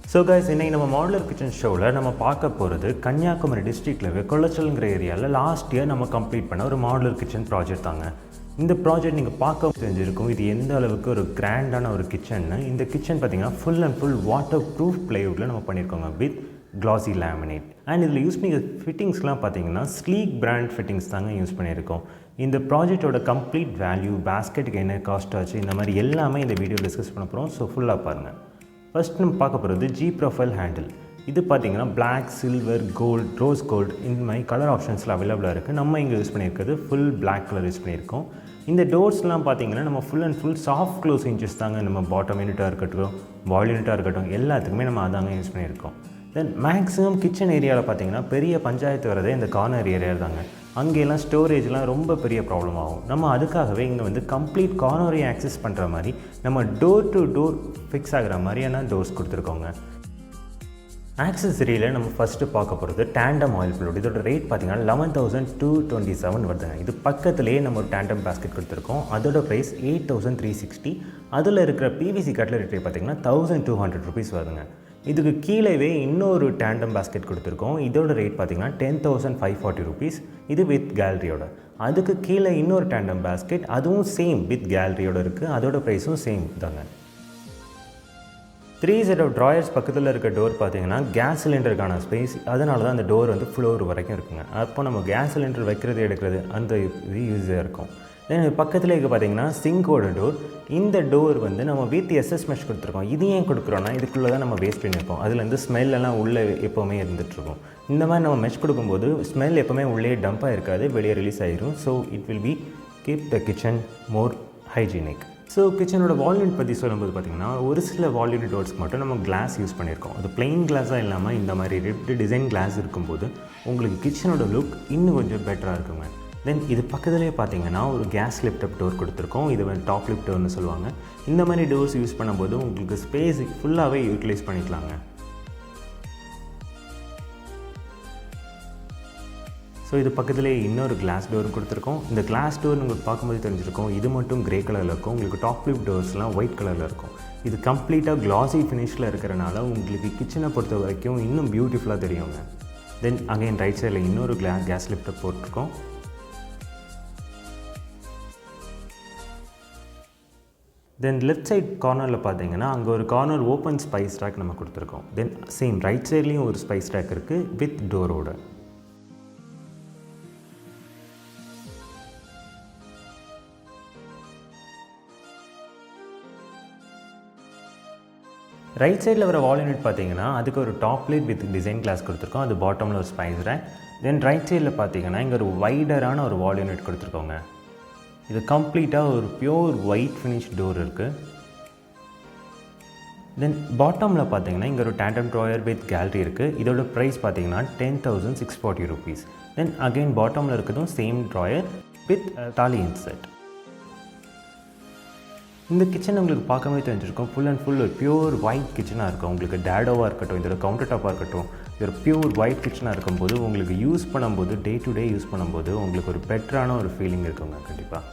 So guys, in our modular kitchen show, we will talk about the Kanyakumari district Colachel area. Last year, we completed a modular kitchen project. This project you can see a grand kitchen. In the kitchen, full and full waterproof plywood with glossy laminate. And we use fittings sleek brand fittings. In the project complete value, basket cost, in the video discuss so full up. First, we will see G profile handle. This is black, silver, gold, rose gold. In color options available. We use full black color. In the doors, we full and full soft close hinges. Bottom unit, wall unit, everything use. Then maximum kitchen area, பெரிய பஞ்சாயத்து வரதே இந்த corner area தாங்க. அங்கெல்லாம் ஸ்டோரேஜ்லாம் ரொம்ப பெரிய problem ஆகும். நம்ம அதுக்காகவே இங்கே கம்ப்ளீட் கார்னரை ஆக்சஸ் பண்ணுற மாதிரி நம்ம டோர் டு டோர் ஃபிக்ஸ் ஆகிற மாதிரியான டோர்ஸ் கொடுத்துருக்கோங்க. ஆக்சஸரியில் நம்ம ஃபஸ்ட்டு பார்க்க போகிறது டேண்டம் ஆயில் ஃப்ளூட். இதோட ரேட் பார்த்தீங்கன்னா 11,227 வருதுங்க. இது பக்கத்துலேயே நம்ம ஒரு டேண்டம் பேஸ்கெட் கொடுத்துருக்கோம். அதோட ப்ரைஸ் 8,360. அதில் இருக்கிற பிவிசி கட்லரி ட்ரே பார்த்தீங்கன்னா 1,200 rupees வருதுங்க. இதுக்கு கீழவே இன்னொரு டேண்டம் பேஸ்கெட் கொடுத்துருக்கோம். இதோட ரேட் பார்த்தீங்கன்னா 10,540 rupees. இது வித் கேலரியோட. அதுக்கு கீழே இன்னொரு டேண்டம் பேஸ்கெட், அதுவும் சேம் வித் கேலரியோட இருக்குது. அதோட ப்ரைஸும் சேம் தாங்க. 3 set of drawers பக்கத்தில் இருக்க டோர் பார்த்தீங்கன்னா கேஸ் சிலிண்டருக்கான ஸ்பேஸ். அதனால தான் அந்த டோர் ஃப்ளோர் வரைக்கும் இருக்குங்க. அப்போ நம்ம கேஸ் சிலிண்டர் வைக்கிறது எடுக்கிறது அந்த இது யூஸாக இருக்கும். தென் பக்கத்தில் இருக்க பார்த்தீங்கன்னா சிங்கோட டோர். இந்த டோர் நம்ம வித் எஸ்எஸ் மெஷ் கொடுத்துருக்கோம். இது ஏன் கொடுக்குறோன்னா இதுக்குள்ளே தான் நம்ம வேஸ்ட் பண்ணியிருக்கோம். அதுலேருந்து ஸ்மெல்லாம் உள்ளே எப்போவுமே இருந்துகிட்ருக்கோம். இந்த மாதிரி நம்ம மெஷ் கொடுக்கும்போது ஸ்மெல் எப்போவுமே உள்ளே டம்பாக இருக்காது, வெளியே ரிலீஸ் ஆகிரும். So it will be keep the kitchen more hygienic. So கிச்சனோட வால் யூனிட் பற்றி சொல்லும்போது பார்த்திங்கன்னா ஒரு சில வால் யூனிட் டோர்ஸ்க்கு மட்டும் நம்ம கிளாஸ் யூஸ் பண்ணியிருக்கோம். அது பிளெயின் கிளாஸாக இல்லாமல் இந்த மாதிரி ரிப்டு டிசைன் கிளாஸ் இருக்கும்போது உங்களுக்கு கிச்சனோட லுக் இன்னும் கொஞ்சம் பெட்டராக இருக்குங்க. தென் இது பக்கத்துலேயே பார்த்தீங்கன்னா ஒரு கேஸ் லிஃப்டப் டோர் கொடுத்துருக்கோம். இது டாப் லிஃப்ட் டோர்னு சொல்லுவாங்க. இந்த மாதிரி டோர்ஸ் யூஸ் பண்ணும்போது உங்களுக்கு ஸ்பேஸ் ஃபுல்லாகவே யூட்டிலைஸ் பண்ணிக்கலாங்க. ஸோ இது பக்கத்துலேயே இன்னொரு கிளாஸ் டோரும் கொடுத்துருக்கோம். இந்த கிளாஸ் டோர் உங்களுக்கு பார்க்கும்போது தெரிஞ்சிருக்கும். இது மட்டும் கிரே கலரில் இருக்கும். உங்களுக்கு டாப் லிஃப்ட் டோர்ஸ்லாம் ஒயிட் கலரில் இருக்கும். இது கம்ப்ளீட்டாக கிளாஸி ஃபினிஷில் இருக்கிறனால உங்களுக்கு கிச்சனை பொறுத்த வரைக்கும் இன்னும் பியூட்டிஃபுல்லாக தெரியுங்க. தென் அகைன் ரைட் சைடில் இன்னொரு கேஸ் லிஃப்டப் போட்டிருக்கோம். தென் லெஃப்ட் சைட் கார்னரில் பார்த்தீங்கன்னா அங்கே ஒரு கார்னர் ஓப்பன் ஸ்பைஸ் ரேக் நம்ம கொடுத்துருக்கோம். தென் சேம் ரைட் சைட்லேயும் ஒரு ஸ்பைஸ் ரேக் இருக்குது வித் டோரோட. ரைட் சைடில் வர வால் யூனிட் பார்த்தீங்கன்னா அதுக்கு ஒரு top light with design glass கொடுத்துருக்கோம். அது பாட்டமில் ஒரு ஸ்பைஸ் ரேக். தென் ரைட் சைடில் பார்த்தீங்கன்னா இங்கே ஒரு வைடரான ஒரு வால் யூனிட் கொடுத்துருக்கோங்க. இது கம்ப்ளீட்டாக ஒரு பியூர் ஒயிட் ஃபினிஷ் டோர் இருக்குது. தென் பாட்டமில் பார்த்தீங்கன்னா இங்கே ஒரு டேண்டம் ட்ராயர் வித் கேலரி இருக்குது. இதோட ப்ரைஸ் பார்த்தீங்கன்னா 10,640 rupees. தென் அகெயின் பாட்டமில் இருக்கிறதும் சேம் ட்ராயர் வித் தாலி இன்செட். இந்த கிச்சன் உங்களுக்கு பார்க்கவே தெரிஞ்சிருக்கும். ஃபுல் அண்ட் ஃபுல் ஒரு பியூர் ஒயிட் கிச்சனாக இருக்கும். உங்களுக்கு டேடோவாக இருக்கட்டும், இதோட கவுண்டர் டாப்பாக இருக்கட்டும், இது ஒரு பியூர் ஒயிட் கிச்சனாக இருக்கும்போது உங்களுக்கு யூஸ் பண்ணும்போது டே டு டே யூஸ் பண்ணும்போது உங்களுக்கு ஒரு பெட்டரான ஒரு ஃபீலிங் இருக்குங்க கண்டிப்பாக.